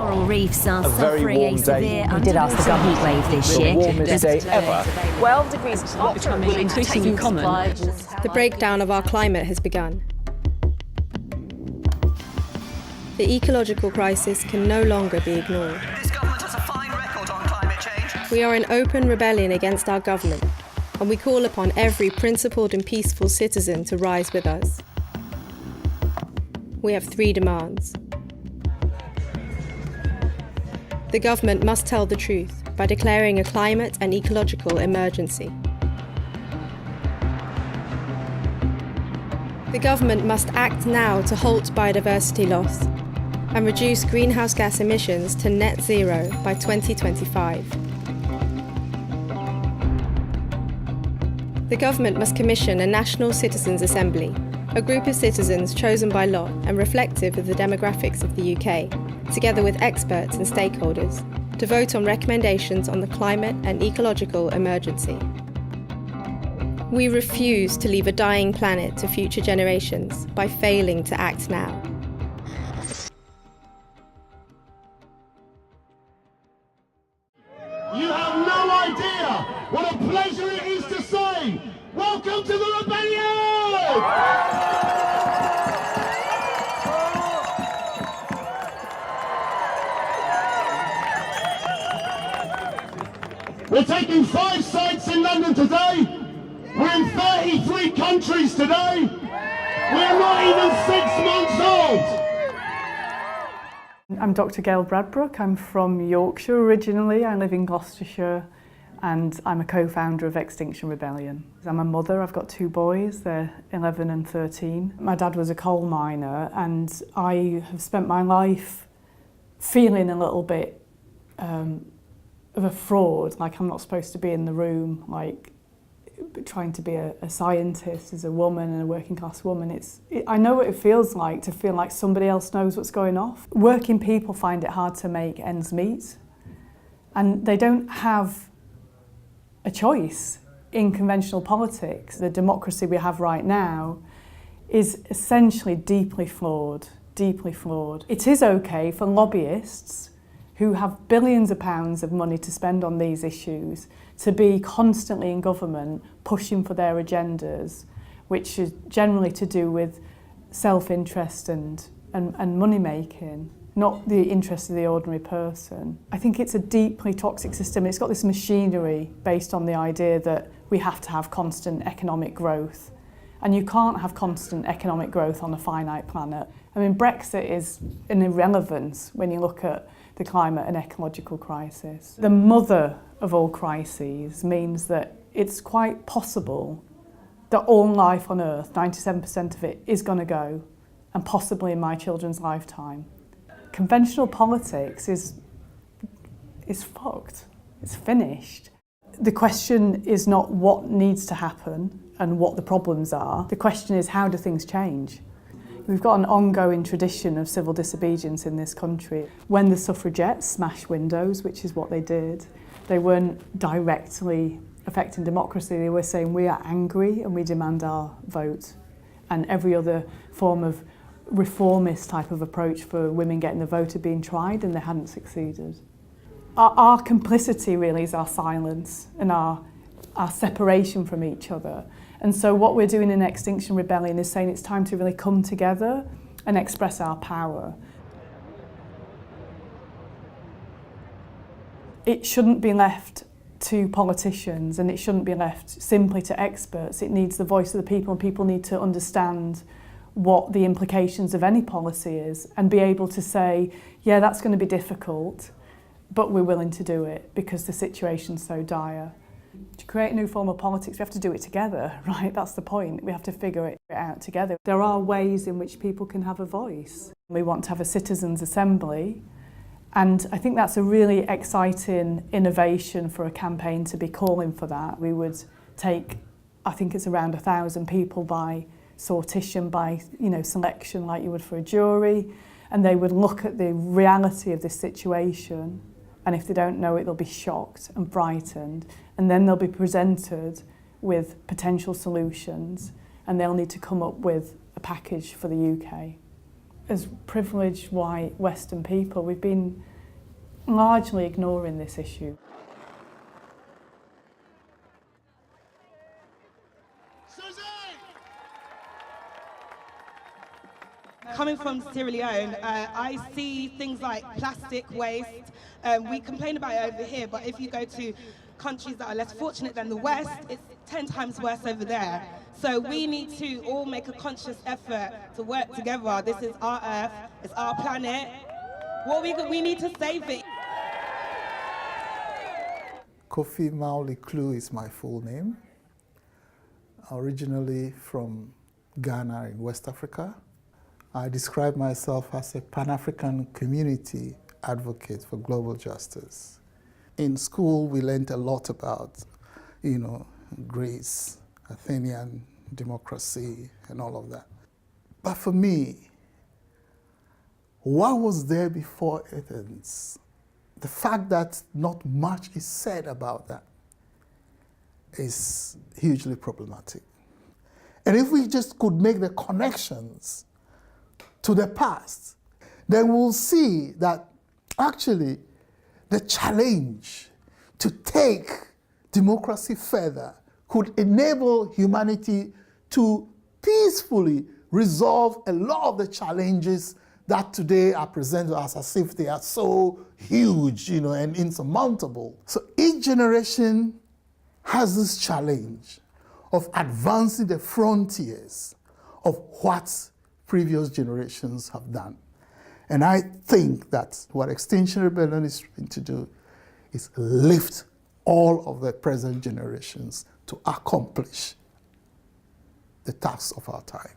Coral reefs are A very suffering warm a severe day. We did ask the government wave this year. The warmest day ever. 12 degrees becoming increasingly common. The breakdown of our climate has begun. The ecological crisis can no longer be ignored. This government has a fine record on climate change. We are in open rebellion against our government, and we call upon every principled and peaceful citizen to rise with us. We have 3 demands. The government must tell the truth by declaring a climate and ecological emergency. The government must act now to halt biodiversity loss and reduce greenhouse gas emissions to net zero by 2025. The government must commission a National Citizens' Assembly, a group of citizens chosen by lot and reflective of the demographics of the UK, together with experts and stakeholders, to vote on recommendations on the climate and ecological emergency. We refuse to leave a dying planet to future generations by failing to act now. You have no idea what a pleasure it is to say, welcome to the rebellion! We're taking 5 sites in London today. We're in 33 countries today. We're not even 6 months old. I'm Dr. Gail Bradbrook. I'm from Yorkshire originally. I live in Gloucestershire and I'm a co-founder of Extinction Rebellion. I'm a mother. I've got 2 boys. They're 11 and 13. My dad was a coal miner and I have spent my life feeling a little bit of a fraud, like I'm not supposed to be in the room, like trying to be a scientist as a woman and a working class woman. I know what it feels like to feel like somebody else knows what's going off. Working people find it hard to make ends meet and they don't have a choice in conventional politics. The democracy we have right now is essentially deeply flawed, deeply flawed. It is okay for lobbyists who have billions of pounds of money to spend on these issues to be constantly in government pushing for their agendas, which is generally to do with self-interest and money making, not the interest of the ordinary person. I think it's a deeply toxic system. It's got this machinery based on the idea that we have to have constant economic growth. And you can't have constant economic growth on a finite planet. I mean, Brexit is an irrelevance when you look at the climate and ecological crisis. The mother of all crises means that it's quite possible that all life on Earth, 97% of it, is going to go, and possibly in my children's lifetime. Conventional politics is fucked. It's finished. The question is not what needs to happen and what the problems are. The question is, how do things change? We've got an ongoing tradition of civil disobedience in this country. When the suffragettes smashed windows, which is what they did, they weren't directly affecting democracy. They were saying, we are angry and we demand our vote. And every other form of reformist type of approach for women getting the vote had been tried and they hadn't succeeded. Our complicity really is our silence and our separation from each other. And so what we're doing in Extinction Rebellion is saying it's time to really come together and express our power. It shouldn't be left to politicians and it shouldn't be left simply to experts. It needs the voice of the people, and people need to understand what the implications of any policy is and be able to say, yeah, that's going to be difficult, but we're willing to do it because the situation's so dire. To create a new form of politics, we have to do it together, right? That's the point. We have to figure it out together. There are ways in which people can have a voice. We want to have a citizens' assembly, and I think that's a really exciting innovation for a campaign to be calling for that. We would take, I think it's around 1,000 people by sortition, by selection like you would for a jury, and they would look at the reality of this situation, and if they don't know it, they'll be shocked and frightened, and then they'll be presented with potential solutions, and they'll need to come up with a package for the UK. As privileged white Western people, we've been largely ignoring this issue. Coming from Sierra Leone, I see things like plastic waste. We complain about it over here, but if you go to countries that are less fortunate than the West, it's 10 times worse over there. So we need to all make a conscious effort to work together. This is our Earth, it's our planet. We need to save it. Kofi Mao-Liclou is my full name. Originally from Ghana in West Africa. I describe myself as a Pan-African community advocate for global justice. In school, we learned a lot about, Greece, Athenian democracy, and all of that. But for me, what was there before Athens? The fact that not much is said about that is hugely problematic. And if we just could make the connections to the past, then we'll see that actually the challenge to take democracy further could enable humanity to peacefully resolve a lot of the challenges that today are presented as if they are so huge, and insurmountable. So each generation has this challenge of advancing the frontiers of what previous generations have done. And I think that what Extinction Rebellion is trying to do is lift all of the present generations to accomplish the tasks of our time.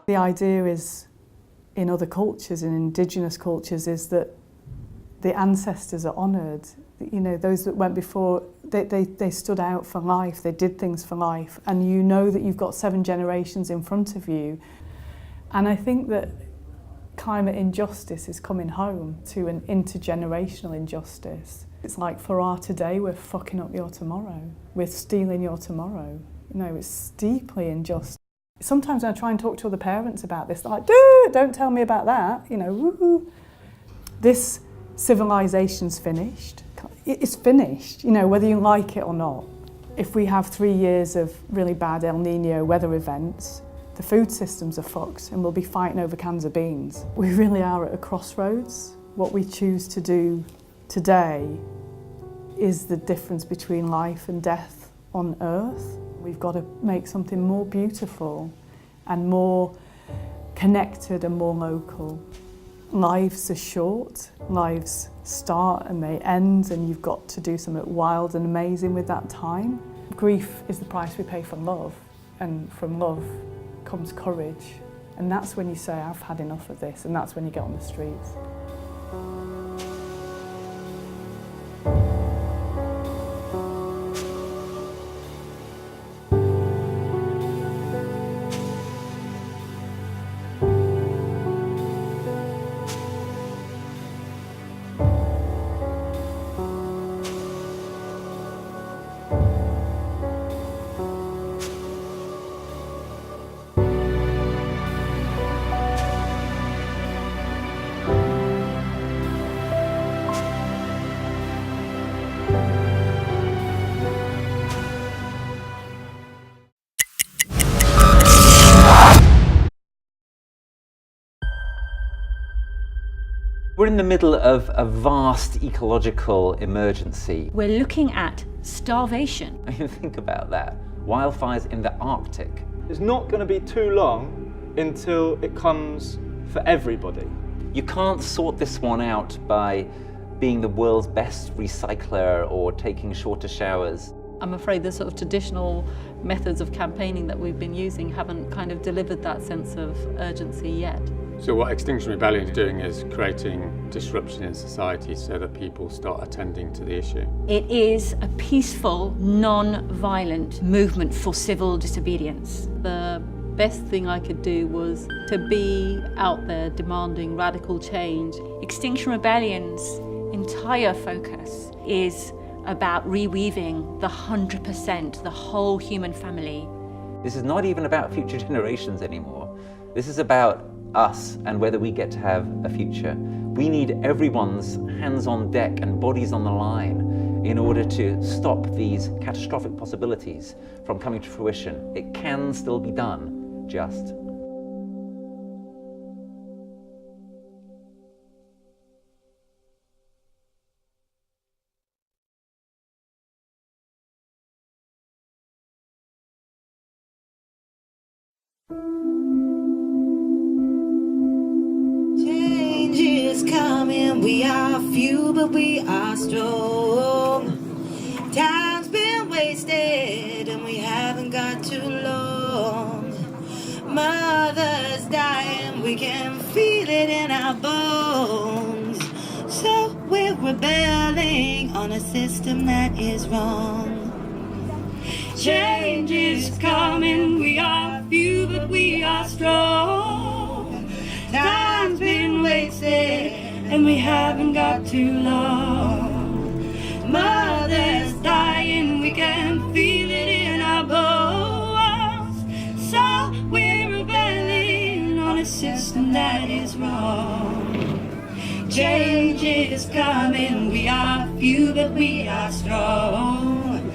The idea is, in other cultures, in indigenous cultures, is that the ancestors are honoured. Those that went before, they stood out for life, they did things for life, and you know that you've got 7 generations in front of you. And I think that climate injustice is coming home to an intergenerational injustice. It's like for our today, we're fucking up your tomorrow. We're stealing your tomorrow. It's deeply unjust. Sometimes when I try and talk to other parents about this, they're like, don't tell me about that, woo-hoo. This civilization's finished. It's finished, whether you like it or not. If we have 3 years of really bad El Nino weather events, the food systems are fucked and we'll be fighting over cans of beans. We really are at a crossroads. What we choose to do today is the difference between life and death on Earth. We've got to make something more beautiful and more connected and more local. Lives are short, lives start and they end, and you've got to do something wild and amazing with that time. Grief is the price we pay for love, and from love comes courage. And that's when you say, I've had enough of this, and that's when you get on the streets. We're in the middle of a vast ecological emergency. We're looking at starvation. I mean, think about that. Wildfires in the Arctic. It's not going to be too long until it comes for everybody. You can't sort this one out by being the world's best recycler or taking shorter showers. I'm afraid the sort of traditional methods of campaigning that we've been using haven't kind of delivered that sense of urgency yet. So what Extinction Rebellion is doing is creating disruption in society so that people start attending to the issue. It is a peaceful, non-violent movement for civil disobedience. The best thing I could do was to be out there demanding radical change. Extinction Rebellion's entire focus is about reweaving the 100%, the whole human family. This is not even about future generations anymore. This is about us and whether we get to have a future. We need everyone's hands on deck and bodies on the line in order to stop these catastrophic possibilities from coming to fruition. It can still be done, just. Change is coming, we are few, but we are strong. Time's been wasted, and we haven't got too long. Mother's dying, we can feel it in our bones. So we're rebelling on a system that is wrong. Change is coming, we are few, but we are strong. Time's been wasted, and we haven't got too long. Mother's dying, we can feel it in our bones. So we're rebelling on a system that is wrong. Change is coming, we are few, but we are strong.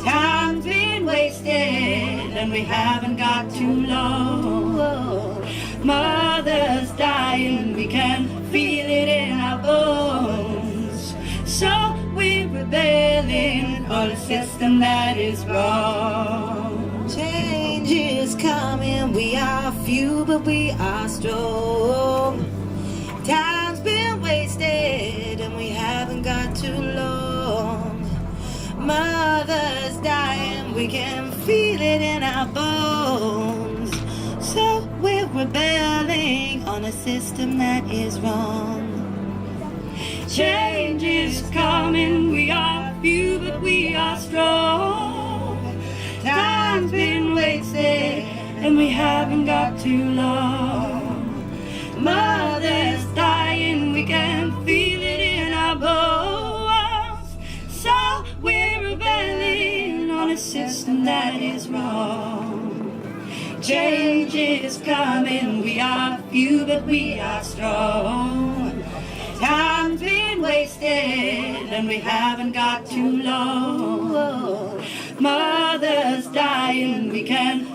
Time's been wasted, and we haven't got too long. Mother's dying, we can feel it in our bones. So we're rebelling on a system that is wrong. Change is coming, we are few, but we are strong. Time's been wasted, and we haven't got too long. Mother's dying, we can feel it in our bones. So we're rebelling on a system that is wrong. Change is coming, we are few, but we are strong. Time's been wasted, and we haven't got too long. Mother's dying, we can feel it in our bones. So we're rebelling on a system that is wrong. Change is coming, we are few, but we are strong. Time's been wasted, and we haven't got too long. Mother's dying, we can